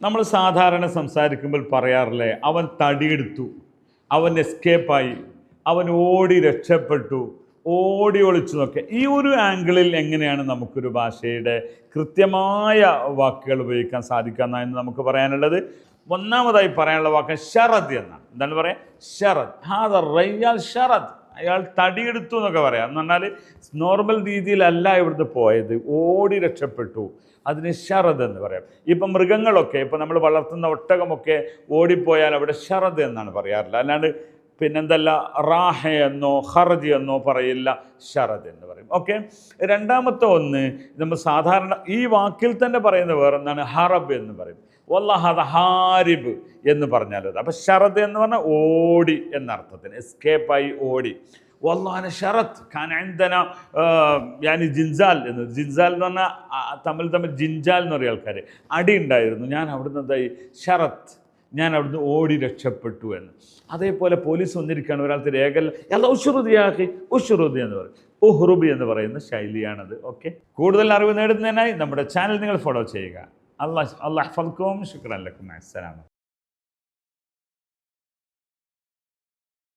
നമ്മൾ സാധാരണ സംസാരിക്കുമ്പോൾ പറയാറില്ലേ, അവൻ തടിയെടുത്തു, അവൻ എസ്കേപ്പായി, അവൻ ഓടി രക്ഷപ്പെട്ടു, ഓടി ഒളിച്ചു നോക്കെ. ഈ ഒരു ആംഗിളിൽ എങ്ങനെയാണ് നമുക്കൊരു ഭാഷയുടെ കൃത്യമായ വാക്കുകൾ ഉപയോഗിക്കാൻ സാധിക്കുക എന്ന് നമുക്ക് പറയാനുള്ളത്. ഒന്നാമതായി പറയാനുള്ള വാക്ക് ഷറദ് എന്നാണ്. എന്താണ് പറയാ? ഷറദ്. ഹാദ റയ്യാൽ ഷറദ്, അയാൾ തടിയെടുത്തു എന്നൊക്കെ പറയാം. എന്ന് പറഞ്ഞാൽ നോർമൽ രീതിയിലല്ല ഇവിടുന്ന് പോയത്, ഓടി രക്ഷപ്പെട്ടു. അതിന് ഷറദ് എന്ന് പറയാം. ഇപ്പം മൃഗങ്ങളൊക്കെ, ഇപ്പം നമ്മൾ വളർത്തുന്ന ഒട്ടകമൊക്കെ ഓടിപ്പോയാൽ അവിടെ ഷറദ് എന്നാണ് പറയാറില്ല. അല്ലാണ്ട് പിന്നെന്തല്ല റാഹ എന്നോ ഖർജ് എന്നോ പറയില്ല, ഷറദ് എന്ന് പറയും. ഓക്കെ. രണ്ടാമത്തെ ഒന്ന്, നമ്മൾ സാധാരണ ഈ വാക്കിൽ തന്നെ പറയുന്ന വേറൊന്നാണ് ഹറബ് എന്ന് പറയും. വല്ലാഹദ ഹാരിബ് എന്ന് പറഞ്ഞാലത്. അപ്പം ഷറദ് എന്ന് പറഞ്ഞാൽ ഓടി എന്നർത്ഥത്തിന്, എസ്കേപ്പായി ഓടി. വല്ലാഹന ഷറത്ത് കാനഅൻദന യാനി ജിൻസാൽ എന്ന്. ജിൻസാൽ എന്ന് പറഞ്ഞാൽ തമ്മിൽ ജിൻജാൽ എന്ന് പറയുന്ന ആൾക്കാർ, അടി ഉണ്ടായിരുന്നു, ഞാൻ അവിടുന്ന് എന്തായി ഷറത്ത്, ഞാൻ അവിടുന്ന് ഓടി രക്ഷപ്പെട്ടു എന്ന്. അതേപോലെ പോലീസ് വന്നിരിക്കുകയാണ്, ഒരാൾക്ക് രേഖ അല്ല ഉഷുറുദിയാക്കി ഉഷുറുദി എന്ന് പറയും, ഉഹ്റുബി എന്ന് പറയുന്ന ശൈലിയാണത്. ഓക്കെ. കൂടുതൽ അറിവ് നേടുന്നതിനായി നമ്മുടെ ചാനൽ നിങ്ങൾ ഫോളോ ചെയ്യുക. അല്ലാഹ് ഫൽക്കും ശുക്രൻ ലക്കും. അസ്സലാമു